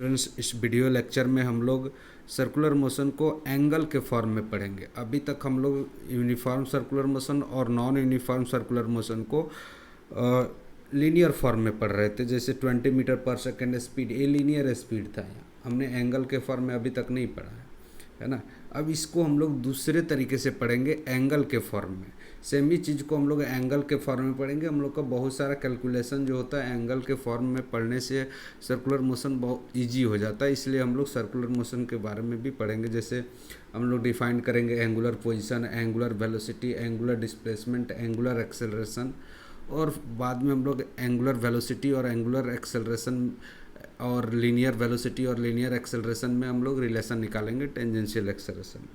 Friends, इस video lecture में हम लोग सर्कुलर मोशन को एंगल के फॉर्म में पढ़ेंगे। अभी तक हम लोग यूनिफॉर्म सर्कुलर मोशन और नॉन यूनिफॉर्म सर्कुलर मोशन को लीनियर फॉर्म में पढ़ रहे थे। जैसे 20 मीटर पर सेकेंड स्पीड, ये लीनियर स्पीड था। यहाँ हमने एंगल के फॉर्म में अभी तक नहीं पढ़ा है ना। अब इसको हम लोग दूसरे तरीके से पढ़ेंगे, एंगल के फॉर्म में। सेम ही चीज़ को हम लोग एंगल के फॉर्म में पढ़ेंगे। हम लोग का बहुत सारा कैलकुलेशन जो होता है एंगल के फॉर्म में पढ़ने से सर्कुलर मोशन बहुत इजी हो जाता है। इसलिए हम लोग सर्कुलर मोशन के बारे में भी पढ़ेंगे। जैसे हम लोग डिफाइन करेंगे angular position, angular velocity, angular displacement, angular acceleration, और बाद में हम लोग एंगुलर वेलोसिटी और एंगुलर एक्सेलरेशन और लीनियर वेलोसिटी और लीनियर एक्सेलरेशन में हम लोग रिलेशन निकालेंगे टेंजेंशियल एक्सेलरेशन।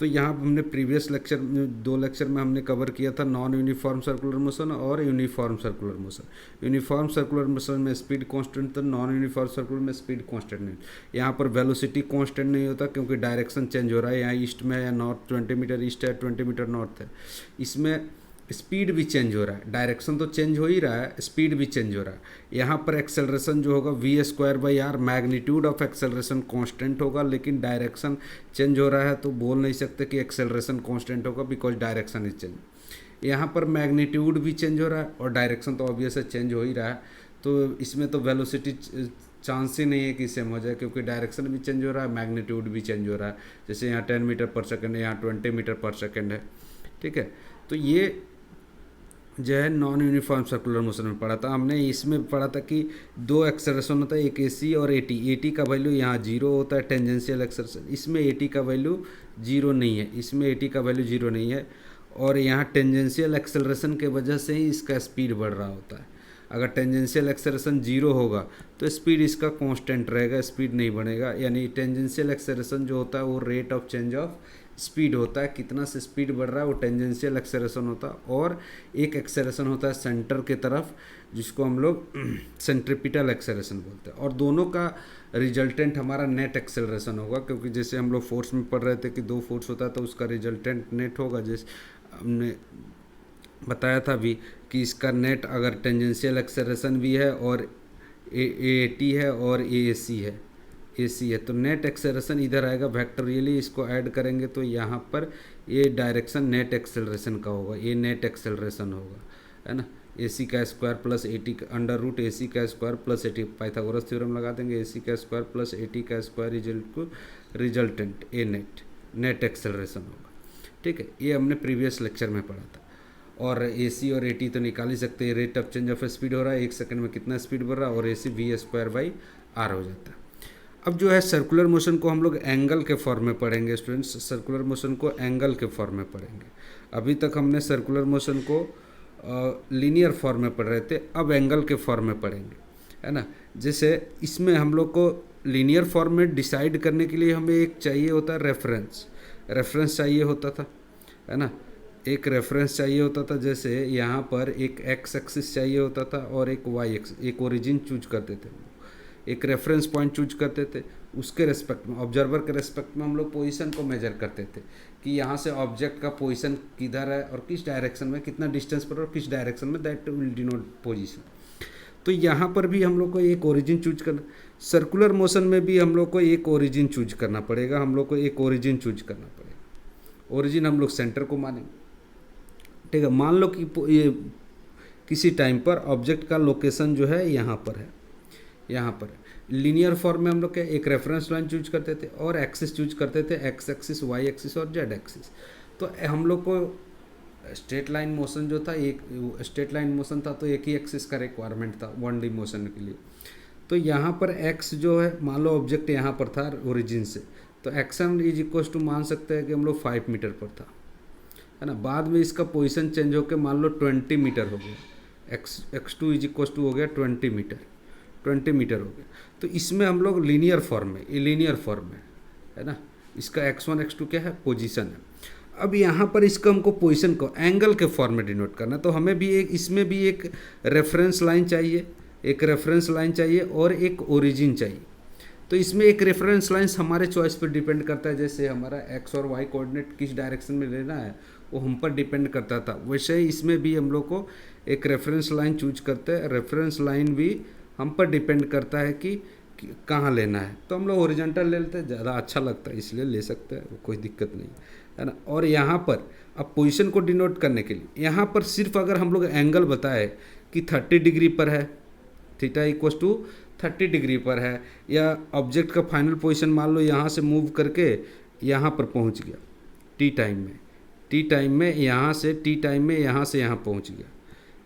तो यहाँ हमने प्रीवियस लेक्चर में, 2 लेक्चर में हमने कवर किया था नॉन यूनिफॉर्म सर्कुलर मोशन और uniform circular motion. Uniform circular motion में स्पीड कांस्टेंट था, नॉन यूनिफॉर्म सर्कुलर में स्पीड कांस्टेंट नहीं। यहाँ पर वेलोसिटी कांस्टेंट नहीं होता क्योंकि डायरेक्शन चेंज हो रहा है। यहाँ ईस्ट में है या नॉर्थ, 20 मीटर ईस्ट है, 20 मीटर नॉर्थ है। इसमें स्पीड भी चेंज हो रहा है, डायरेक्शन तो चेंज हो ही रहा है, स्पीड भी चेंज हो रहा है। यहाँ पर एक्सेलरेशन जो होगा v²/r, magnitude of acceleration constant होगा, लेकिन डायरेक्शन चेंज हो रहा है तो बोल नहीं सकते कि एक्सेलरेशन कांस्टेंट होगा, बिकॉज डायरेक्शन इज चेंज। यहाँ पर मैग्नीट्यूड भी चेंज हो रहा है और डायरेक्शन तो ऑब्वियस है चेंज हो ही रहा है। तो इसमें तो वेलोसिटी चांस ही नहीं है कि सेम हो जाए, क्योंकि डायरेक्शन भी चेंज हो रहा है, मैग्नीट्यूड भी चेंज हो रहा है। जैसे यहाँ 10 मीटर पर सेकेंड है, यहाँ 20 मीटर पर सेकेंड है। ठीक है, तो ये जो है नॉन यूनिफॉर्म सर्कुलर मोशन में पढ़ा था हमने। इसमें पढ़ा था कि 2 एक्सेलरेशन होता है, एक AC और AT। AT का वैल्यू यहाँ 0 होता है, टेंजेंशियल एक्सेलरेशन। इसमें AT का वैल्यू 0 नहीं है, इसमें AT का वैल्यू 0 नहीं है। और यहाँ टेंजेंशियल एक्सेलरेशन के वजह से ही इसका स्पीड बढ़ रहा होता है। अगर टेंजेंशियल एक्सेलरेशन 0 होगा तो स्पीड इसका कांस्टेंट रहेगा, स्पीड नहीं बढ़ेगा। यानी टेंजेंशियल एक्सेलरेशन जो होता है वो rate of change of speed होता है, कितना से स्पीड बढ़ रहा है वो टेंजेंशियल एक्सेलरेशन होता है। और एक एक्सेलरेशन होता है सेंटर के तरफ, जिसको हम लोग सेंट्रिपिटल एक्सेलरेशन बोलते हैं। और दोनों का रिजल्टेंट हमारा नेट एक्सेलरेशन होगा, क्योंकि जैसे हम लोग फोर्स में पढ़ रहे थे कि 2 फोर्स होता है तो उसका रिजल्टेंट नेट होगा। जैसे हमने बताया था भी कि इसका नेट अगर टेंजेंशियल एक्सेलरेशन भी है और AT है और AC है तो नेट एक्सेलरेशन इधर आएगा। वेक्टोरियली इसको ऐड करेंगे तो यहाँ पर ये डायरेक्शन नेट एक्सेलरेशन का होगा, ये नेट एक्सेलरेशन होगा, है ना। AC का square plus AT under root AC का square plus AT, Pythagoras theorem लगा देंगे। AC का स्क्वायर प्लस AT का square resultant a net acceleration होगा। ठीक है, ये हमने प्रीवियस लेक्चर में पढ़ा था। और AC और AT तो निकाल ही सकते हैं, rate of change of speed हो रहा है 1 सेकंड में कितना स्पीड बढ़ रहा है, और AC v²/r हो जाता है। अब जो है सर्कुलर मोशन को हम लोग एंगल के फॉर्म में पढ़ेंगे स्टूडेंट्स। सर्कुलर मोशन को एंगल के फॉर्म में पढ़ेंगे। अभी तक हमने सर्कुलर मोशन को लीनियर फॉर्म में पढ़ रहे थे, अब एंगल के फॉर्म में पढ़ेंगे, है ना। जैसे इसमें हम लोग को लीनियर फॉर्म में डिसाइड करने के लिए हमें एक चाहिए होता है रेफरेंस चाहिए होता था, है ना। एक रेफरेंस चाहिए होता था। जैसे यहाँ पर एक एक्स एक्सिस चाहिए होता था और एक वाई एक्सिस, एक ओरिजिन चूज करते थे, एक रेफरेंस पॉइंट चूज करते थे। उसके रेस्पेक्ट में, ऑब्जर्वर के रेस्पेक्ट में हम लोग पोजीशन को मेजर करते थे कि यहाँ से ऑब्जेक्ट का पोजीशन किधर है और किस डायरेक्शन में, कितना डिस्टेंस पर और किस डायरेक्शन में, दैट विल डिनोट पोजीशन। तो यहाँ पर भी हम लोग को एक ओरिजिन चूज करना, सर्कुलर मोशन में भी हम लोग को एक ओरिजिन चूज करना पड़ेगा। हम लोग को एक ओरिजिन चूज करना पड़ेगा। ओरिजिन हम लोग सेंटर को मानेंगे। ठीक है, मान लो कि ये किसी टाइम पर ऑब्जेक्ट का लोकेशन जो है यहाँ पर है, यहाँ पर लीनियर फॉर्म में हम लोग क्या एक रेफरेंस लाइन चूज करते थे और एक्सिस चूज करते थे, एक्स एक्सिस, वाई एक्सिस और जेड एक्सिस। तो हम लोग को स्ट्रेट लाइन मोशन जो था, एक स्ट्रेट लाइन मोशन था तो एक ही एक्सिस का रिक्वायरमेंट था 1D मोशन के लिए। तो यहाँ पर एक्स जो है, मान लो ऑब्जेक्ट यहाँ पर था ओरिजिन से, तो एक्शन इज इक्वल टू मान सकते हैं कि हम लोग 5 मीटर पर था, है ना। बाद में इसका पोजीशन चेंज होकर मान लो 20 मीटर हो गया, x2 इज इक्वल टू हो गया 20 मीटर हो गया। तो इसमें हम लोग लीनियर फॉर्म में, ये लीनियर फॉर्म में है ना। इसका x1 x2 क्या है, पोजीशन है। अब यहाँ पर इसका हमको पोजीशन को एंगल के फॉर्म में डिनोट करना, तो हमें भी एक, इसमें भी एक रेफरेंस लाइन चाहिए, और एक ओरिजिन चाहिए। तो इसमें एक रेफरेंस लाइन हमारे चॉइस पर डिपेंड करता है। जैसे हमारा एक्स और वाई कोऑर्डिनेट किस डायरेक्शन में लेना है वो हम पर डिपेंड करता था, वैसे ही इसमें भी हम लोग को एक रेफरेंस लाइन चूज करते हैं। रेफरेंस लाइन भी हम पर डिपेंड करता है कि कहाँ लेना है, तो हम लोग हॉरिजॉन्टल ले लेते हैं, ज़्यादा अच्छा लगता है इसलिए ले सकते हैं, कोई दिक्कत नहीं है ना। और यहाँ पर अब पोजीशन को डिनोट करने के लिए यहाँ पर सिर्फ अगर हम लोग एंगल बताए कि 30 डिग्री पर है, थीटा इक्वस टू 30 डिग्री पर है, या ऑब्जेक्ट का फाइनल पोजीशन मान लो यहाँ से मूव करके यहाँ पर पहुँच गया टी टाइम में यहाँ से टी टाइम में यहाँ से यहाँ पहुँच गया,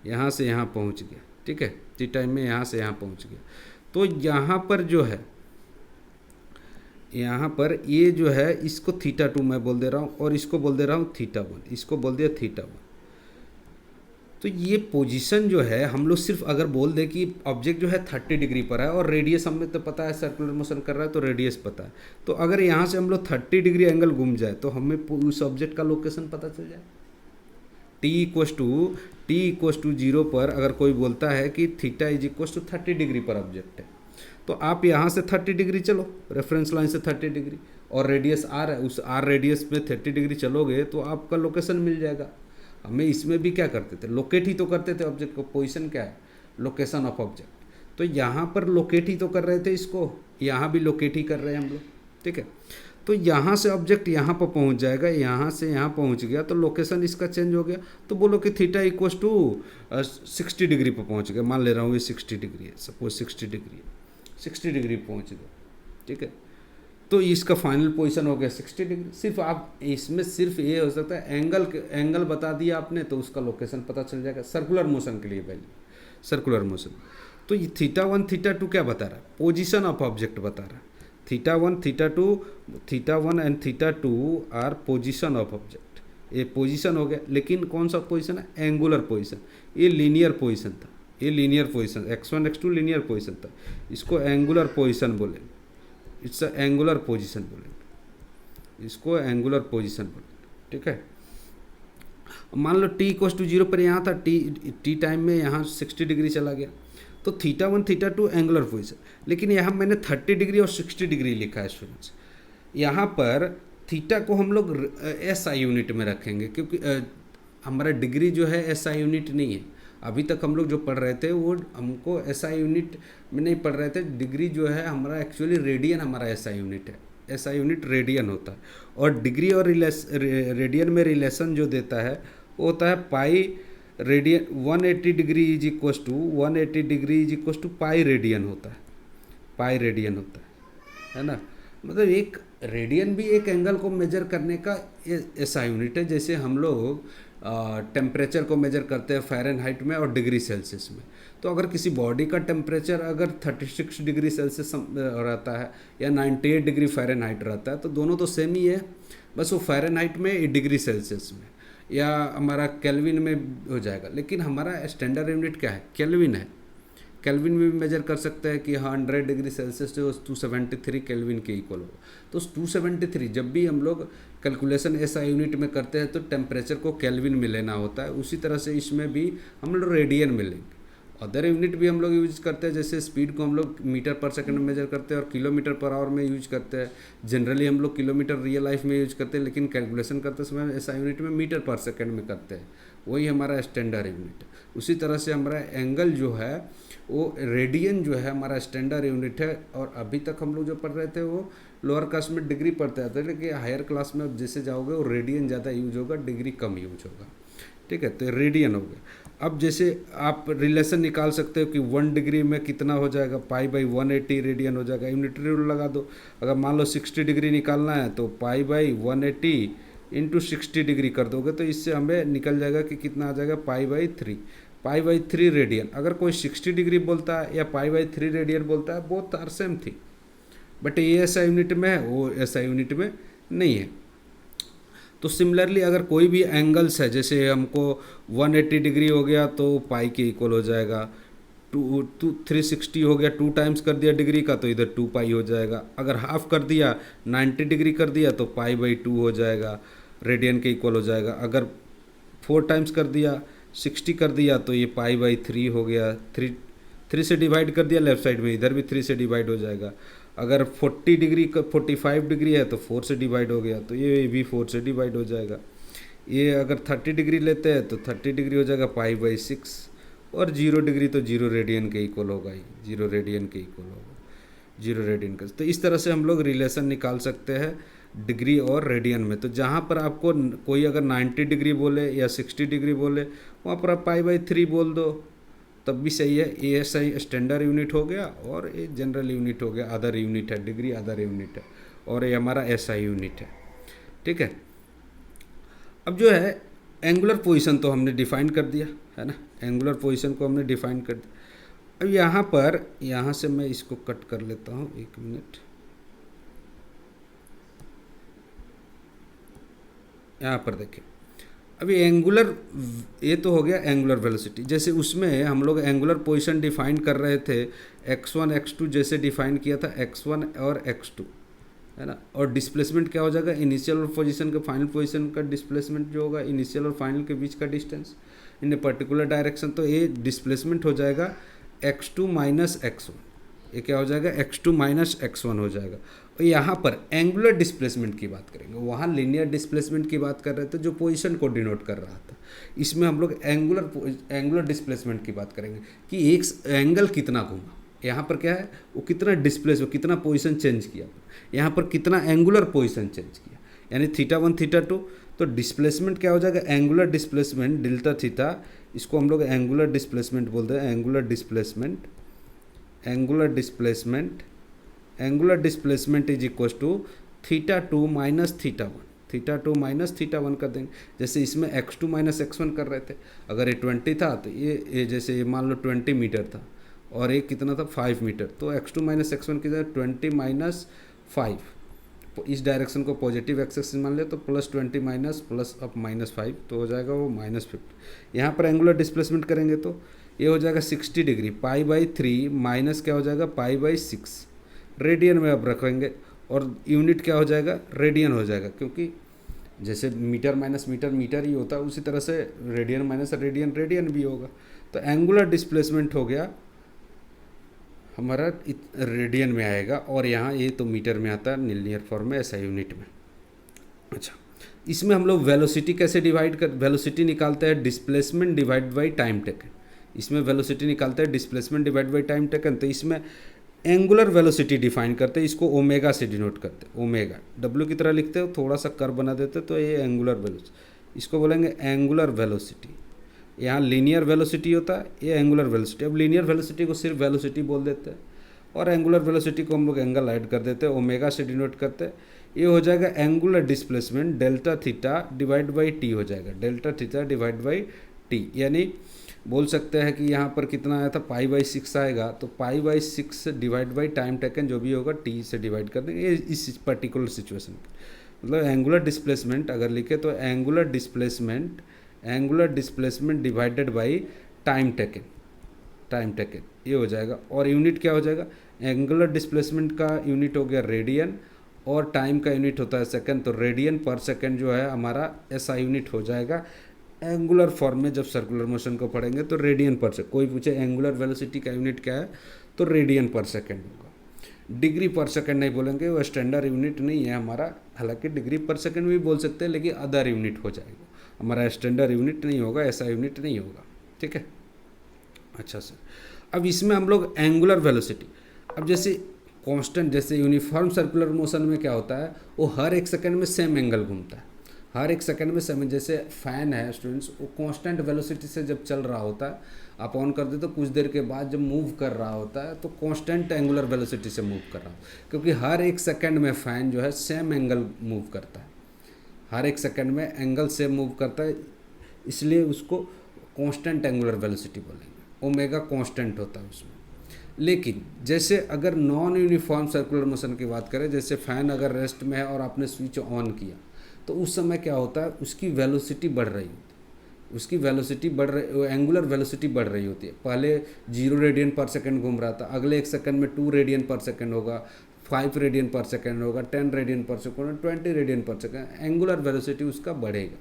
यहाँ से यहाँ पहुँच गया, ठीक है, टी टाइम में यहाँ से यहाँ पहुँच गया। तो यहाँ पर जो है, यहाँ पर ये जो है इसको थीटा 2 मैं बोल दे रहा हूँ और इसको बोल दे रहा हूँ थीटा 1, इसको बोल दिया थीटा 1। तो ये पोजीशन जो है हम लोग सिर्फ अगर बोल दें कि ऑब्जेक्ट जो है 30 डिग्री पर है और रेडियस हमें तो पता है सर्कुलर मोशन कर रहा है तो रेडियस पता है, तो अगर यहाँ से हम लोग 30 डिग्री एंगल घूम जाए तो हमें उस ऑब्जेक्ट का लोकेशन पता चल जाए। टी इक्वस टू 0 पर अगर कोई बोलता है कि theta is equals to 30 degree पर ऑब्जेक्ट है, तो आप यहाँ से 30 डिग्री चलो, रेफरेंस लाइन से 30 डिग्री, और रेडियस आर है, उस आर रेडियस में 30 डिग्री चलोगे तो आपका लोकेशन मिल जाएगा। हमें इसमें भी क्या करते थे, लोकेट ही तो करते थे ऑब्जेक्ट को। पोजीशन क्या है, लोकेशन ऑफ ऑब्जेक्ट। तो यहाँ पर लोकेट ही तो कर रहे थे इसको, यहाँ भी लोकेट ही कर रहे हैं हम लोग, ठीक है। तो यहाँ से ऑब्जेक्ट यहाँ पर पहुँच जाएगा, यहाँ से यहाँ पहुँच गया तो लोकेशन इसका चेंज हो गया। तो बोलो कि थीटा इक्वस टू 60 डिग्री पर पहुँच गया, मान ले रहा हूँ ये 60 डिग्री है, सपोज 60 डिग्री है, 60 डिग्री पहुँच गया, ठीक है। तो इसका फाइनल पोजीशन हो गया 60 डिग्री। सिर्फ आप इसमें सिर्फ ये हो सकता है एंगल बता दिया आपने तो उसका लोकेशन पता चल जाएगा। सर्कुलर मोशन के लिए वैल्यू, सर्कुलर मोशन। तो ये थीटा 1 थीटा 2 क्या बता रहा है, पोजीशन ऑफ ऑब्जेक्ट बता रहा है। Theta 1 and theta 2 are position of object. ये पोजीशन हो गया, लेकिन कौन सा पोजीशन है, एंगुलर पोजीशन। ये लीनियर पोजीशन था, ये linear position, x1 x2 linear position था, इसको एंगुलर पोजीशन बोलेंगे, इट्स अ एंगुलर पोजीशन बोलेंगे, इसको एंगुलर पोजीशन बोलेंगे, ठीक है। मान लो t इक्वस टू 0 पर यहाँ था, टी टाइम में यहाँ 60 डिग्री चला गया, तो थीटा 1 थीटा 2 एंगुलर पोजीशन। लेकिन यहाँ मैंने 30 डिग्री और 60 डिग्री लिखा है स्टूडेंट्स। यहाँ पर थीटा को हम लोग SI यूनिट में रखेंगे, क्योंकि हमारा डिग्री जो है SI यूनिट नहीं है। अभी तक हम लोग जो पढ़ रहे थे वो हमको SI यूनिट में नहीं पढ़ रहे थे। डिग्री जो है हमारा एक्चुअली रेडियन हमारा SI यूनिट है, SI यूनिट रेडियन होता है। और डिग्री और रेडियन में रिलेशन जो देता है वो होता है pi radian. 180 degree is equals to 180 degree is equals to pi radian होता है, पाई रेडियन होता है ना। मतलब एक रेडियन भी एक एंगल को मेजर करने का SI यूनिट है। जैसे हम लोग टेम्परेचर को मेजर करते हैं फ़ारेनहाइट में और डिग्री सेल्सियस में। तो अगर किसी बॉडी का टेम्परेचर अगर 36 डिग्री सेल्सियस रहता है या 98 डिग्री फ़ारेनहाइट रहता है तो दोनों तो सेम ही है, बस वो फ़ारेनहाइट में डिग्री सेल्सियस में या हमारा केल्विन में हो जाएगा। लेकिन हमारा स्टैंडर्ड यूनिट क्या है, केल्विन है। केल्विन में भी मेजर कर सकते हैं कि 100 डिग्री सेल्सियस जो 273 केल्विन के इक्वल होगा। तो 273 जब भी हम लोग कैलकुलेशन SI यूनिट में करते हैं तो टेम्परेचर को केल्विन में लेना होता है। उसी तरह से इसमें भी हम लोग रेडियन में लेंगे। अदर यूनिट भी हम लोग यूज करते हैं, जैसे स्पीड को हम लोग मीटर पर सेकंड में मेजर करते हैं और किलोमीटर पर आवर में यूज करते हैं। जनरली हम लोग किलोमीटर रियल लाइफ में यूज करते हैं, लेकिन कैलकुलेशन करते समय SI यूनिट में मीटर पर सेकंड में करते हैं। वही हमारा स्टैंडर्ड यूनिट है। उसी तरह से हमारा एंगल जो है वो रेडियन जो है हमारा स्टैंडर्ड यूनिट है। और अभी तक हम लोग जो पढ़ रहे थे वो लोअर क्लास में डिग्री पढ़ते थे, लेकिन हायर क्लास में अब जैसे जाओगे वो रेडियन ज़्यादा यूज होगा, डिग्री कम यूज होगा, ठीक है। तो रेडियन हो गया। अब जैसे आप रिलेशन निकाल सकते हो कि 1 डिग्री में कितना हो जाएगा, पाई बाई 180 रेडियन हो जाएगा। यूनिटरी रूल लगा दो। अगर मान लो 60 डिग्री निकालना है तो पाई बाई 180 इंटू 60 डिग्री कर दोगे तो इससे हमें निकल जाएगा कि कितना आ जाएगा, pi by 3, pi by 3 radian. अगर कोई 60 डिग्री बोलता है या पाई बाई 3 रेडियन बोलता है, बोथ आर सेम थी, बट ये SI यूनिट में है, वो SI यूनिट में नहीं है। तो सिमिलरली अगर कोई भी एंगल्स है, जैसे हमको 180 डिग्री हो गया तो पाई के इक्वल हो जाएगा, 360 हो गया, 2 टाइम्स कर दिया डिग्री का तो इधर 2 पाई हो जाएगा। अगर हाफ कर दिया 90 डिग्री कर दिया तो पाई बाई 2 हो जाएगा, रेडियन के इक्वल हो जाएगा। अगर 4 टाइम्स कर दिया 60 कर दिया तो ये पाई बाई 3 हो गया। 3 से डिवाइड कर दिया लेफ्ट साइड में, इधर भी 3 से डिवाइड हो जाएगा। अगर 40 डिग्री 45 डिग्री है तो 4 से डिवाइड हो गया, तो ये भी 4 से डिवाइड हो जाएगा। ये अगर 30 डिग्री लेते हैं तो 30 डिग्री हो जाएगा पाई बाई 6, और 0 डिग्री तो 0 रेडियन के इक्वल होगा ही, 0 रेडियन के इक्वल होगा, जीरो रेडियन का। तो इस तरह से हम लोग रिलेशन निकाल सकते हैं डिग्री और रेडियन में। तो जहाँ पर आपको कोई अगर 90 डिग्री बोले या 60 डिग्री बोले, वहाँ पर आप पाई/3 बोल दो तब भी सही है। ये सही स्टैंडर्ड यूनिट हो गया और ये जनरल यूनिट हो गया, अदर यूनिट है, डिग्री अदर यूनिट है, और ये हमारा एसआई यूनिट है। ठीक है। अब जो है एंगुलर पोजीशन तो हमने डिफाइन कर दिया है ना, एंगुलर पोजीशन को हमने डिफाइन कर दिया। अब यहाँ पर, यहाँ से मैं इसको कट कर लेता हूँ, 1 मिनट। यहाँ पर देखिए, अभी एंगुलर, ये तो हो गया एंगुलर वेलोसिटी। जैसे उसमें हम लोग एंगुलर पोजीशन डिफाइन कर रहे थे, x1 x2 जैसे डिफाइन किया था, x1 और x2 है ना। और डिस्प्लेसमेंट क्या हो जाएगा, इनिशियल और पोजीशन का फाइनल पोजीशन का डिस्प्लेसमेंट जो होगा इनिशियल और फाइनल के बीच का distance in a particular direction. तो ये डिस्प्लेसमेंट हो जाएगा x2 माइनस x1, ये क्या हो जाएगा, x2 माइनस x1 हो जाएगा। और यहाँ पर एंगुलर डिस्प्लेसमेंट की बात करेंगे, वहाँ लीनियर डिस्प्लेसमेंट की बात कर रहे थे जो पोजीशन को डिनोट कर रहा था। इसमें हम लोग एंगुलर डिस्प्लेसमेंट की बात करेंगे कि एक एंगल कितना घूमा। यहाँ पर क्या है, वो कितना डिस्प्लेस, वो कितना पोजीशन चेंज किया, यहाँ पर कितना एंगुलर पोजीशन चेंज किया, यानी θ1 θ2। तो डिस्प्लेसमेंट क्या हो जाएगा, एंगुलर डिस्प्लेसमेंट डेल्टा थीटा, इसको हम लोग एंगुलर डिस्प्लेसमेंट बोलते हैं। Angular displacement is equal to θ2 minus θ1 कर देंगे। जैसे इसमें x2 माइनस x1 कर रहे थे, अगर ये 20 था तो ये जैसे ये मान लो 20 मीटर था और ये कितना था 5 मीटर, तो x2 माइनस x1 की जगह 20 माइनस 5, इस डायरेक्शन को पॉजिटिव एक्सेस मान ले तो +20 माइनस प्लस अब -5, तो हो जाएगा वो -50। यहाँ पर एंगुलर डिस्प्लेसमेंट करेंगे तो ये हो जाएगा 60 डिग्री, π/3 माइनस क्या हो जाएगा, π/6 रेडियन में अब रखेंगे, और यूनिट क्या हो जाएगा, रेडियन हो जाएगा, क्योंकि जैसे मीटर माइनस मीटर मीटर ही होता है, उसी तरह से रेडियन माइनस रेडियन रेडियन भी होगा। तो एंगुलर डिस्प्लेसमेंट हो गया हमारा रेडियन में आएगा, और यहाँ ये तो मीटर में आता है लीनियर फॉर्म में, ऐसा यूनिट में। अच्छा, इसमें हम लोग वेलोसिटी कैसे वेलोसिटी निकालते हैं, displacement divide by time taken. इसमें वेलोसिटी निकालते हैं displacement divide by time taken. तो इसमें एंगुलर वेलोसिटी डिफाइन करते हैं, इसको ओमेगा से डिनोट करते हैं। ओमेगा डब्ल्यू की तरह लिखते हो, थोड़ा सा कर्व बना देते, तो ये एंगुलर वेलोसिटी, इसको बोलेंगे एंगुलर वेलोसिटी। यहाँ लीनियर वेलोसिटी होता है, ये एंगुलर वेलोसिटी। अब लीनियर वेलोसिटी को सिर्फ वेलोसिटी बोल देते हैं, और एंगुलर वेलोसिटी को हम लोग एंगल ऐड कर देते हैं, ओमेगा से डिनोट करते हैं। ये हो जाएगा angular displacement delta theta divide by T हो जाएगा, delta theta divide by T. यानी बोल सकते हैं कि यहाँ पर कितना आया था, π/6 आएगा, तो π/6 डिवाइड बाई टाइम टेकन जो भी होगा टी से डिवाइड कर देंगे इस पर्टिकुलर सिचुएशन में। मतलब एंगुलर डिस्प्लेसमेंट अगर लिखे तो angular displacement divided by time taken ये हो जाएगा। और यूनिट क्या हो जाएगा, एंगुलर डिस्प्लेसमेंट का यूनिट हो गया रेडियन, और टाइम का यूनिट होता है सेकंड, तो रेडियन पर सेकंड जो है हमारा ऐसा यूनिट हो जाएगा। एंगुलर फॉर्म में जब सर्कुलर मोशन को पढ़ेंगे तो रेडियन पर सेकंड, कोई पूछे एंगुलर वेलोसिटी का यूनिट क्या है तो रेडियन पर सेकंड होगा। डिग्री पर सेकंड नहीं बोलेंगे, वो स्टैंडर्ड यूनिट नहीं है हमारा। हालांकि डिग्री पर सेकंड भी बोल सकते हैं, लेकिन अदर यूनिट हो जाएगा, हमारा स्टैंडर्ड यूनिट नहीं होगा, ऐसा यूनिट नहीं होगा। ठीक है। अच्छा सर, अब इसमें हम लोग एंगुलर वेलोसिटी, अब जैसे कांस्टेंट, जैसे यूनिफॉर्म सर्कुलर मोशन में क्या होता है, वो हर एक सेकंड में सेम एंगल घूमता है, हर एक सेकंड में सेम। जैसे फ़ैन है स्टूडेंट्स, वो कांस्टेंट वेलोसिटी से जब चल रहा होता है, आप ऑन कर दे तो कुछ देर के बाद जब मूव कर रहा होता है तो कांस्टेंट एंगुलर वेलोसिटी से मूव कर रहा हो, क्योंकि हर एक सेकंड में फ़ैन जो है सेम एंगल मूव करता है, हर एक सेकंड में एंगल से मूव करता है, इसलिए उसको कांस्टेंट एंगुलर वेलोसिटी बोलेंगे। ओमेगा कांस्टेंट होता है उसमें। लेकिन जैसे अगर नॉन यूनिफॉर्म सर्कुलर मोशन की बात करें, जैसे फ़ैन अगर रेस्ट में है और आपने स्विच ऑन किया, तो उस समय क्या होता है, उसकी वेलोसिटी बढ़ रही होती है, उसकी वेलोसिटी बढ़ रही, एंगुलर वेलोसिटी बढ़ रही होती है। पहले 0 रेडियन पर सेकंड घूम रहा था, अगले एक सेकंड में 2 रेडियन पर सेकंड होगा, 5 रेडियन पर सेकंड होगा, 10 रेडियन पर सेकंड, 20 रेडियन पर सेकंड, एंगुलर वेलोसिटी उसका बढ़ेगा,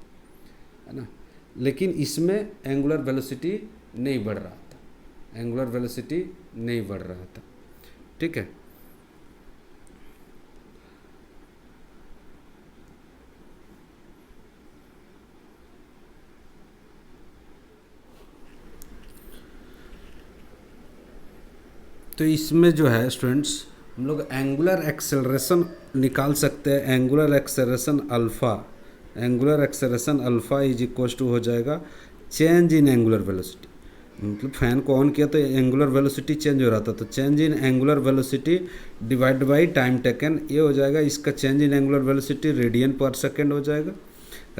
है ना। लेकिन इसमें एंगुलर वेलोसिटी नहीं बढ़ रहा था, एंगुलर वेलोसिटी नहीं बढ़ रहा था। ठीक है। तो इसमें जो है स्टूडेंट्स हम लोग एंगुलर एक्सेलरेशन निकाल सकते हैं। Angular acceleration alpha, angular acceleration alpha is equal to हो जाएगा चेंज इन एंगुलर वेलोसिटी। मतलब फैन को ऑन किया तो एंगुलर वेलोसिटी चेंज हो रहा था, तो change in angular velocity divide by time taken, ये हो जाएगा इसका change in angular velocity radian पर सेकेंड हो जाएगा।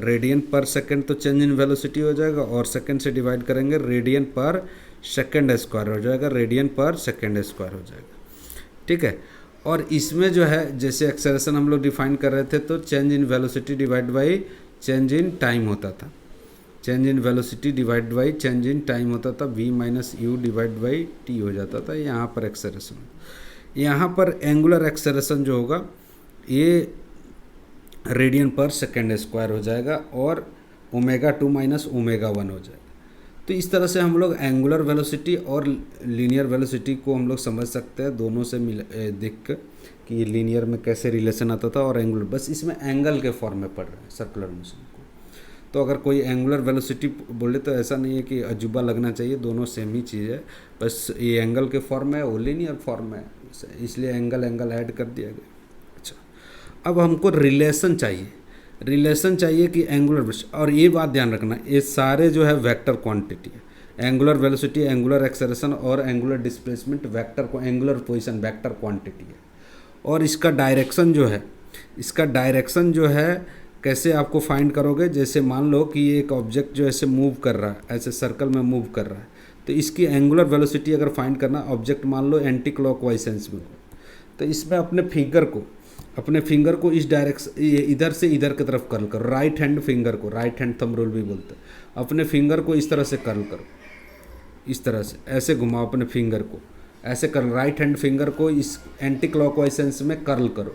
रेडियन पर सेकेंड तो चेंज इन वेलोसिटी हो जाएगा, और सेकेंड से डिवाइड करेंगे रेडियन पर सेकेंड स्क्वायर हो जाएगा, रेडियन पर सेकेंड स्क्वायर हो जाएगा। ठीक है। और इसमें जो है जैसे एक्सेलरेशन हम लोग डिफाइन कर रहे थे तो change in velocity divide by change in time होता था, change in velocity divide by change in time होता था, v minus you divide by T हो जाता था। यहाँ पर एक्सेलरेशन, यहाँ पर एंगुलर एक्सेलरेशन जो होगा ये रेडियन पर सेकेंड स्क्वायर हो जाएगा, और ओमेगा 2 माइनस ओमेगा 1 हो जाएगा। तो इस तरह से हम लोग एंगुलर वेलोसिटी और लीनियर वेलोसिटी को हम लोग समझ सकते हैं, दोनों से देख कर कि ये लीनियर में कैसे रिलेशन आता था और एंगुलर, बस इसमें एंगल के फॉर्म में पढ़ रहे हैं सर्कुलर मोशन को। तो अगर कोई एंगुलर वेलोसिटी बोले तो ऐसा नहीं है कि अजूबा लगना चाहिए, दोनों सेम ही चीज़ है, बस ये एंगल के फॉर्म में है, वो लीनियर फॉर्म में है, इसलिए एंगल एंगल ऐड कर दिया गया। अच्छा, अब हमको रिलेशन चाहिए, रिलेशन चाहिए कि एंगुलर, और ये बात ध्यान रखना, ये सारे जो है वेक्टर क्वांटिटी है। एंगुलर वेलोसिटी, एंगुलर एक्सेलरेशन और एंगुलर डिस्प्लेसमेंट वेक्टर को, एंगुलर पोजीशन वेक्टर क्वांटिटी है। और इसका डायरेक्शन जो है, इसका डायरेक्शन जो है कैसे आपको फाइंड करोगे, जैसे मान लो कि ये एक ऑब्जेक्ट जो ऐसे मूव कर रहा है, ऐसे सर्कल में मूव कर रहा है, तो इसकी एंगुलर वेलोसिटी अगर फाइंड करना, ऑब्जेक्ट मान लो एंटी क्लॉकवाइज सेंस में हो, तो इसमें अपने फिंगर को इस डायरेक्शन, इधर से इधर की तरफ कर्ल करो, राइट हैंड फिंगर को, राइट हैंड थंब रूल भी बोलते हैं, अपने फिंगर को इस तरह से कर्ल करो, इस तरह से ऐसे घुमाओ अपने फिंगर को, ऐसे कर्ल, राइट हैंड फिंगर को इस एंटी क्लॉकवाइज सेंस में कर्ल करो,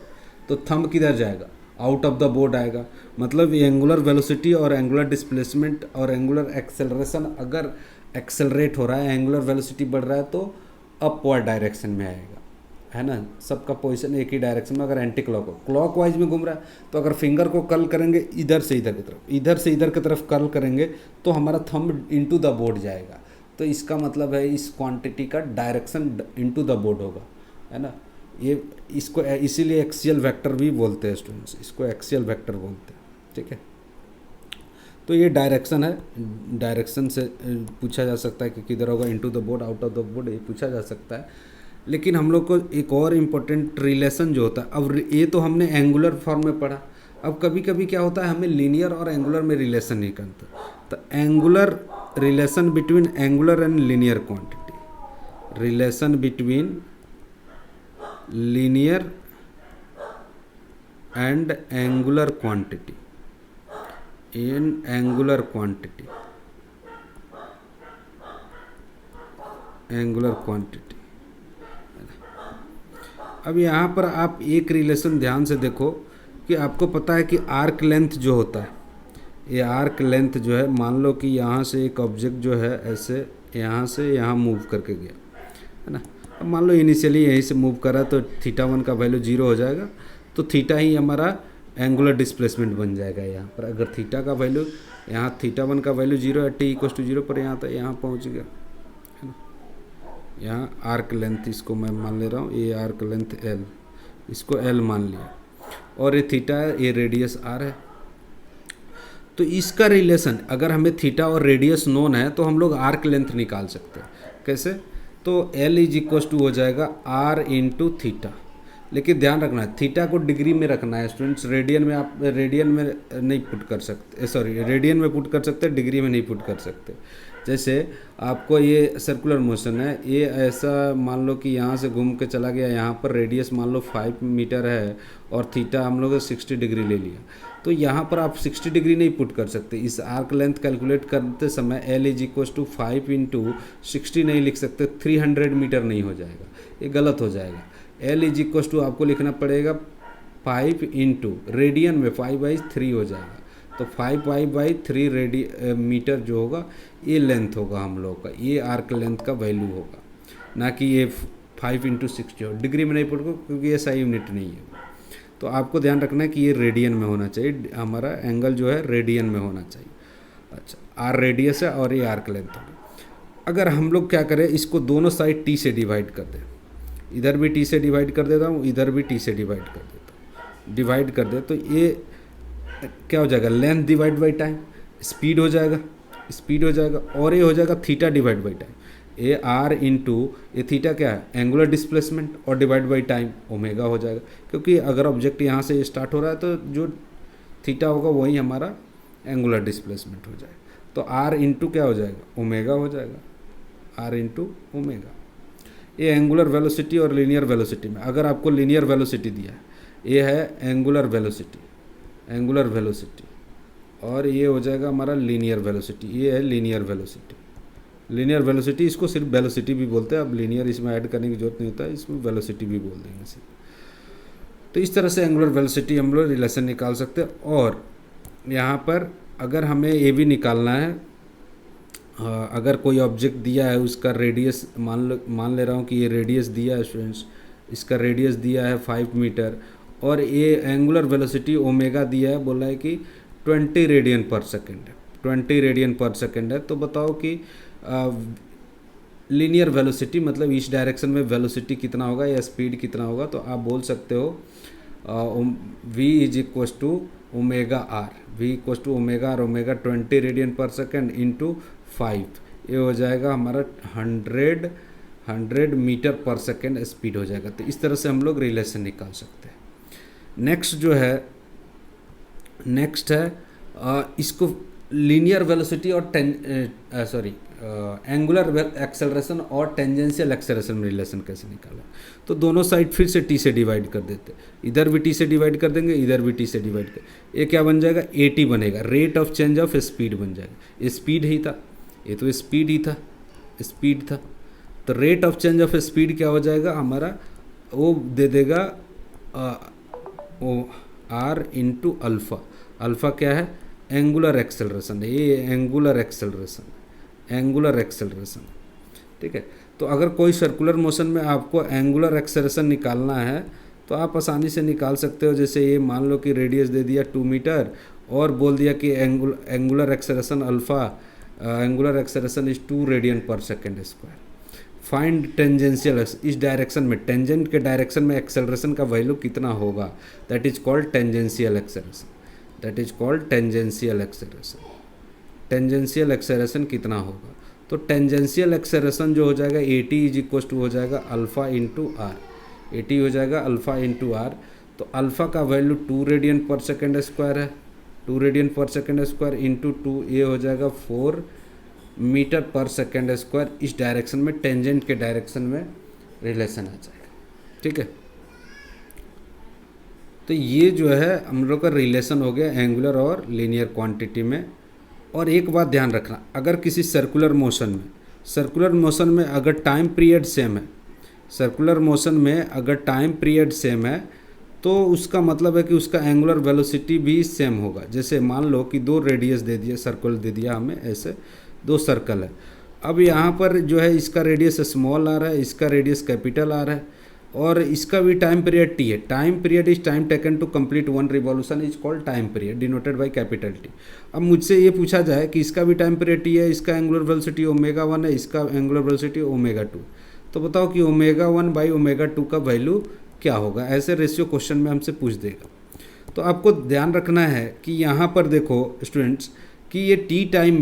तो थंब किधर जाएगा, आउट ऑफ द बोर्ड आएगा। मतलब एंगुलर वेलोसिटी और एंगुलर डिस्प्लेसमेंट और एंगुलर एक्सेलरेशन अगर एक्सेलरेट हो रहा है, एंगुलर वेलोसिटी बढ़ रहा है, तो अपवर्ड डायरेक्शन में आएगा, है ना। सबका पोजीशन एक ही डायरेक्शन में, अगर एंटी क्लॉकवाइज में घूम रहा है तो अगर फिंगर को कर्ल करेंगे इधर से इधर की तरफ, इधर से इधर की तरफ कर्ल करेंगे तो हमारा थंब इनटू द बोर्ड जाएगा, तो इसका मतलब है इस क्वांटिटी का डायरेक्शन इनटू द बोर्ड होगा, है ना। ये इसको इसीलिए एक्सियल वेक्टर भी बोलते हैं स्टूडेंट्स, इसको एक्सियल वेक्टर बोलते हैं। ठीक है, तो ये डायरेक्शन है, डायरेक्शन से पूछा जा सकता है कि किधर होगा, into the board, out of the board, ये पूछा जा सकता है। लेकिन हम लोग को एक और इम्पोर्टेंट रिलेशन जो होता है, अब ये तो हमने एंगुलर फॉर्म में पढ़ा, अब कभी कभी क्या होता है हमें लीनियर और एंगुलर में रिलेशन नहीं करता, तो angular relation between angular and linear quantity, relation between linear and angular quantity in angular quantity, angular quantity। अब यहाँ पर आप एक रिलेशन ध्यान से देखो कि आपको पता है कि आर्क लेंथ जो होता है, ये आर्क लेंथ जो है, मान लो कि यहाँ से एक ऑब्जेक्ट जो है ऐसे यहाँ से यहाँ मूव करके गया, है ना। अब मान लो इनिशियली यहीं से मूव करा तो θ1 का वैल्यू 0 हो जाएगा, तो थीटा ही हमारा एंगुलर डिस्प्लेसमेंट बन जाएगा यहाँ पर। अगर थीटा का वैल्यू, यहाँ θ1 का वैल्यू 0 है, t = 0 पर यहाँ तक यहाँ पहुँच गया, है ना। यहाँ आर्क लेंथ, इसको मैं मान ले रहा हूँ, ये आर्क लेंथ l, इसको l मान लिया, और ये थीटा है, ये रेडियस r है। तो इसका रिलेशन, अगर हमें थीटा और रेडियस नोन है तो हम लोग आर्क लेंथ निकाल सकते हैं। कैसे, तो L = हो जाएगा R × थीटा। लेकिन ध्यान रखना है थीटा को डिग्री में रखना है स्टूडेंट्स, रेडियन में आप रेडियन में नहीं पुट कर सकते, सॉरी रेडियन में पुट कर सकते, डिग्री में नहीं पुट कर सकते। जैसे आपको ये सर्कुलर मोशन है, ये ऐसा मान लो कि यहाँ से घूम के चला गया, यहाँ पर रेडियस मान लो 5 मीटर है और थीटा हम लोग 60 डिग्री ले लिया, तो यहाँ पर आप 60 डिग्री नहीं पुट कर सकते। इस आर्क लेंथ कैलकुलेट करते समय L = 5 × 60 नहीं लिख सकते, 300 मीटर नहीं हो जाएगा, ये गलत हो जाएगा। L = आपको लिखना पड़ेगा 5 × रेडियन में 5/3 हो जाएगा, तो 5/3 मीटर जो होगा ये लेंथ होगा हम लोग का, ये आर्क लेंथ का वैल्यू होगा, ना कि ये 5 × 60 हो। डिग्री में नहीं पढ़ो क्योंकि ये सही यूनिट नहीं है। तो आपको ध्यान रखना है कि ये रेडियन में होना चाहिए, हमारा एंगल जो है रेडियन में होना चाहिए। अच्छा, आर रेडियस है और ये आर्क लेंथ होगा। अगर हम लोग क्या करें, इसको दोनों साइड t से डिवाइड कर दें, इधर भी टी से डिवाइड कर देता हूँ, इधर भी टी से डिवाइड कर देता हूँ, डिवाइड कर दे तो ये क्या हो जाएगा, length divide by time, speed हो जाएगा, स्पीड हो जाएगा, और ये हो जाएगा theta divide by time. A R into ये थीटा क्या है, एंगुलर डिस्प्लेसमेंट, और डिवाइड बाई टाइम ओमेगा हो जाएगा, क्योंकि अगर ऑब्जेक्ट यहाँ से स्टार्ट हो रहा है तो जो थीटा होगा वही हमारा एंगुलर डिस्प्लेसमेंट हो जाएगा। तो आर इंटू क्या हो जाएगा, ओमेगा हो जाएगा, आर इंटू ओमेगा। ये एंगुलर वेलोसिटी और लीनियर वेलोसिटी में, अगर आपको लीनियर वेलोसिटी दिया है, ये है एंगुलर वेलोसिटी, एंगुलर वेलोसिटी, और ये हो जाएगा हमारा लीनियर वेलोसिटी, ये है लीनियर वेलोसिटी। लीनियर वेलोसिटी, इसको सिर्फ वेलोसिटी भी बोलते हैं, अब लीनियर इसमें ऐड करने की जरूरत नहीं होता है, इसमें वेलोसिटी भी बोल देंगे सिर्फ। तो इस तरह से एंगुलर वेलोसिटी हम लोग रिलेशन निकाल सकते हैं। और यहाँ पर अगर हमें ये भी निकालना है, अगर कोई ऑब्जेक्ट दिया है उसका रेडियस मान ले रहा हूँ कि ये रेडियस दिया है स्टूडेंट्स, इसका रेडियस दिया है 5 मीटर, और ये एंगुलर वेलोसिटी ओमेगा दिया है, बोला है कि 20 रेडियन पर सेकेंड है, 20 रेडियन पर सेकेंड है। तो बताओ कि लीनियर वेलोसिटी मतलब इस डायरेक्शन में वेलोसिटी कितना होगा या स्पीड कितना होगा। तो आप बोल सकते हो v is equals to omega r, v equals to omega r, omega 20 radian पर सेकेंड इंटू 5, ये हो जाएगा हमारा 100 मीटर पर सेकेंड स्पीड हो जाएगा। तो इस तरह से हम लोग रिलेशन निकाल सकते हैं। नेक्स्ट जो है, नेक्स्ट है इसको लीनियर वेलोसिटी और एंगुलर एक्सेलरेशन और टेंजेंशियल एक्सेलरेशन में रिलेशन कैसे निकाला। तो दोनों साइड फिर से टी से डिवाइड कर देते, इधर भी टी से डिवाइड कर देंगे, इधर भी टी से डिवाइड कर, ये क्या बन जाएगा, AT बनेगा, rate of change of speed बन जाएगा। ये स्पीड ही था, ये तो स्पीड ही था, स्पीड था। तो rate of change of speed क्या हो जाएगा हमारा, वो दे देगा आर इंटू अल्फ़ा। अल्फ़ा क्या है, एंगुलर एक्सेलरेशन है, ये एंगुलर एक्सेलरेशन, एंगुलर एक्सेलरेशन, ठीक है। तो अगर कोई सर्कुलर मोशन में आपको एंगुलर एक्सेलरेशन निकालना है तो आप आसानी से निकाल सकते हो। जैसे ये मान लो कि रेडियस दे दिया 2 मीटर और बोल दिया कि angular acceleration alpha, angular acceleration is 2 radian पर सेकेंड स्क्वायर। फाइंड टेंजेंशियल, इस डायरेक्शन में, टेंजेंट के डायरेक्शन में एक्सेलरेशन का वैल्यू कितना होगा, that is called tangential acceleration, that is called tangential acceleration. Tangential acceleration कितना होगा, तो टेंजेंशियल एक्सेलरेशन जो हो जाएगा AT इज इक्वल टू हो जाएगा अल्फ़ा इंटू आर, AT हो जाएगा अल्फ़ा इंटू आर। तो अल्फ़ा का वैल्यू 2 रेडियन पर सेकेंड स्क्वायर है, 2 रेडियन पर सेकेंड स्क्वायर इंटू 2, ये हो जाएगा 4 मीटर पर सेकेंड स्क्वायर। इस डायरेक्शन में, टेंजेंट के डायरेक्शन में रिलेशन आ जाएगा, ठीक है। तो ये जो है हम लोग का रिलेशन हो गया एंगुलर और लीनियर क्वांटिटी में। और एक बात ध्यान रखना, अगर किसी सर्कुलर मोशन में अगर टाइम पीरियड सेम है, सर्कुलर मोशन में अगर टाइम पीरियड सेम है तो उसका मतलब है कि उसका एंगुलर वेलोसिटी भी सेम होगा। जैसे मान लो कि 2 रेडियस दे दिया, सर्कल दे दिया हमें, ऐसे 2 सर्कल है। अब यहाँ पर जो है इसका रेडियस स्मॉल आ रहा है, इसका रेडियस कैपिटल आ रहा है, और इसका भी टाइम पीरियड T है। Time period is time taken to complete 1 revolution is called time period, denoted by capital T। अब मुझसे ये पूछा जाए कि इसका भी टाइम पीरियड T है, इसका एंगुलर वेलोसिटी ओमेगा 1 है, इसका एंगुलर वेलोसिटी ओमेगा 2, तो बताओ कि ओमेगा 1 बाई ओमेगा 2 का वैल्यू क्या होगा। ऐसे रेशियो क्वेश्चन में हमसे पूछ देगा। तो आपको ध्यान रखना है कि यहाँ पर देखो स्टूडेंट्स कि ये टी टाइम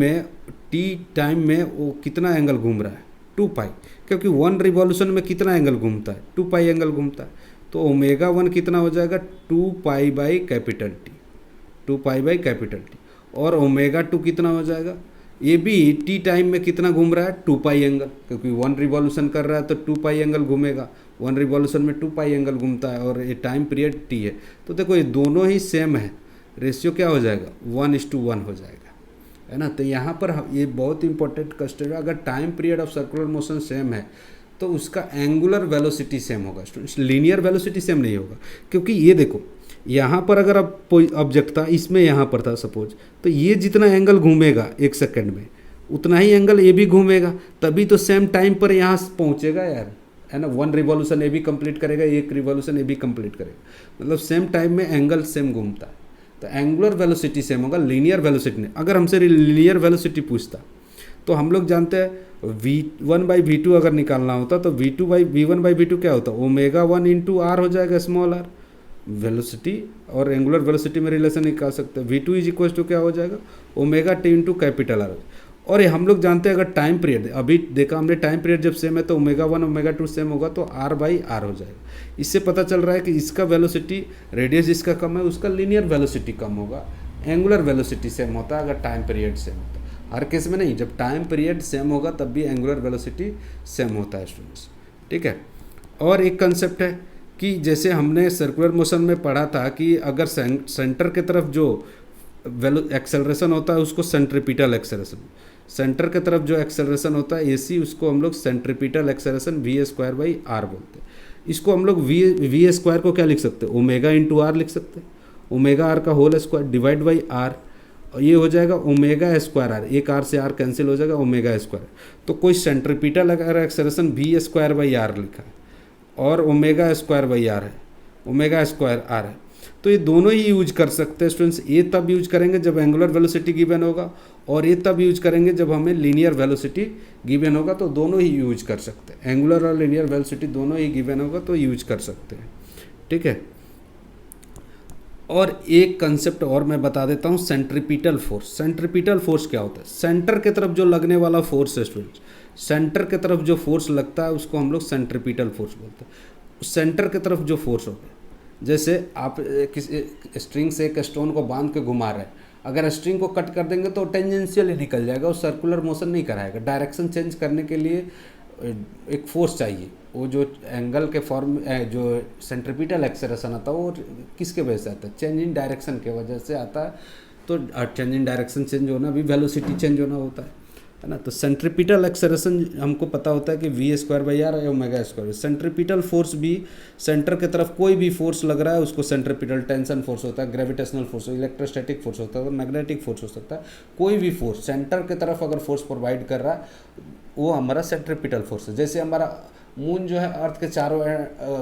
में वो कितना एंगल घूम रहा है, 2 पाई, क्योंकि 1 रिवॉल्यूशन में कितना एंगल घूमता है, 2 पाई एंगल घूमता है। तो ओमेगा 1 कितना हो जाएगा, 2 pi by capital T, 2 pi by capital T। और ओमेगा 2 कितना हो जाएगा, ये भी टी टाइम में कितना घूम रहा है, 2 पाई एंगल, क्योंकि 1 रिवॉल्यूशन कर रहा है तो 2 पाई एंगल घूमेगा, 1 रिवॉल्यूशन में 2 पाई एंगल घूमता है, और ये टाइम पीरियड T है। तो देखो ये दोनों ही सेम है, रेशियो क्या हो जाएगा, 1:1 हो जाएगा, है ना। तो यहाँ पर ये बहुत इंपॉर्टेंट क्वेश्चन है, अगर time period of circular motion same है तो उसका एंगुलर वेलोसिटी सेम होगा स्टूडेंट्स, लीनियर वेलोसिटी सेम नहीं होगा। क्योंकि ये देखो यहाँ पर अगर अब कोई ऑब्जेक्ट था, इसमें यहाँ पर था सपोज, तो ये जितना एंगल घूमेगा 1 सेकंड में उतना ही एंगल ये भी घूमेगा, तभी तो सेम टाइम पर यहाँ पहुँचेगा यार, है ना। 1 रिवॉल्यूशन ये भी कंप्लीट करेगा, 1 रिवॉल्यूशन ये भी कंप्लीट करेगा, मतलब सेम टाइम में एंगल सेम घूमता है। तो एंगुलर वेलोसिटी सेम होगा, लीनियर वेलोसिटी नहीं। अगर हमसे लीनियर वेलोसिटी पूछता तो हम लोग जानते हैं V1/V2 अगर निकालना होता तो V1/V2 क्या होता, ω1 इंटू आर हो जाएगा, स्मॉल आर। वेलोसिटी और एंगुलर वेलोसिटी में रिलेशन निकाल सकते हैं। V2 इज इक्वल टू क्या हो जाएगा, ω/t इंटू कैपिटल आर। और ये हम लोग जानते हैं अगर टाइम पीरियड, अभी देखा हमने टाइम पीरियड जब सेम है तो ω1 ω2 सेम होगा तो R/R हो जाएगा। इससे पता चल रहा है कि इसका वेलोसिटी, रेडियस जिसका कम है उसका लीनियर वेलोसिटी कम होगा, एंगुलर वेलोसिटी सेम होता है अगर टाइम पीरियड सेम होता है। हर केस में नहीं, जब टाइम पीरियड सेम होगा तब भी एंगुलर वेलोसिटी सेम होता है स्टूडेंट्स, ठीक है। और एक कंसेप्ट है कि जैसे हमने सर्कुलर मोशन में पढ़ा था कि अगर सेंटर की तरफ जो एक्सेलरेशन होता है उसको सेंट्रीपिटल एक्सेलरेशन, सेंटर की तरफ जो एक्सेलरेशन होता है AC, उसको हम लोग सेंट्रीपिटल एक्सेलरेशन V²/R बोलते हैं। इसको हम लोग V² को क्या लिख सकते हैं, ω/R लिख सकते हैं, ω/R का whole square divide by R, और ये हो जाएगा ω²R, एक R से R कैंसिल हो जाएगा, ω²। तो कोई सेंट्रीपिटल अगर एक्सेलरेशन V²/R लिखा है और ω²/R है, ω²R है, तो ये दोनों ही यूज कर सकते हैं स्टूडेंट्स। ये तब यूज करेंगे जब एंगुलर वेलोसिटी गिवन होगा, और ये तब यूज करेंगे जब हमें लीनियर वेलोसिटी गिवन होगा, तो दोनों ही यूज कर सकते हैं। एंगुलर और लीनियर वेलोसिटी दोनों ही गिवन होगा तो यूज कर सकते हैं, ठीक है। और एक कंसेप्ट और मैं बता देता हूँ, सेंट्रीपिटल फोर्स। सेंट्रीपिटल फोर्स क्या होता है, सेंटर की तरफ जो लगने वाला फोर्स है स्टूडेंट्स, सेंटर की तरफ जो फोर्स लगता है उसको हम लोग सेंट्रीपिटल फोर्स बोलते हैं। सेंटर की तरफ जो फोर्स होता है, जैसे आप किसी स्ट्रिंग से एक स्टोन को बांध के घुमा रहे हैं, अगर स्ट्रिंग को कट कर देंगे तो टेंजेंशियल ही निकल जाएगा, वो सर्कुलर मोशन नहीं कराएगा। डायरेक्शन चेंज करने के लिए एक फोर्स चाहिए, वो जो एंगल के फॉर्म जो सेंट्रीपिटल एक्सेलरेशन आता है वो किसके वजह से आता है, चेंज इन डायरेक्शन के वजह से आता है। तो चेंज इन डायरेक्शन चेंज होना भी वेलोसिटी चेंज होना होता है ना। तो सेंट्रीपिटल एक्सेलरेशन हमको पता होता है कि V² या ω²। सेंट्रीपिटल फोर्स भी सेंटर की तरफ कोई भी फोर्स लग रहा है उसको सेंट्रीपिटल, टेंशन फोर्स होता है, ग्रेविटेशनल फोर्स, इलेक्ट्रोस्टैटिक फोर्स होता है और मैग्नेटिक फोर्स हो सकता है। कोई भी फोर्स सेंटर की तरफ अगर फोर्स प्रोवाइड कर रहा है वो हमारा सेंट्रीपिटल फोर्स है। जैसे हमारा मून जो है अर्थ के चारों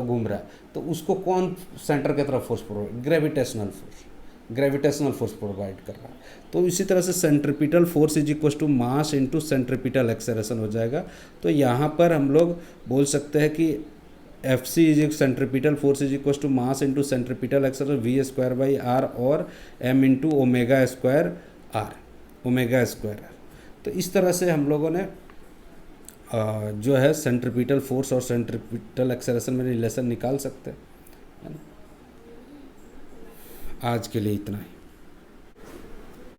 घूम रहा है तो उसको कौन सेंटर की तरफ force provide, gravitational force provide कर रहा है। तो इसी तरह से centripetal force is equal to mass into centripetal acceleration हो जाएगा। तो यहाँ पर हम लोग बोल सकते हैं कि FC is centripetal force is equal to mass into centripetal acceleration V²/R और M इंटू ω²R। तो इस तरह से हम लोगों ने जो है सेंट्रीपिटल फोर्स और सेंट्रीपिटल एक्सेलरेशन में रिलेशन निकाल सकते हैं, है ना। आज के लिए इतना ही।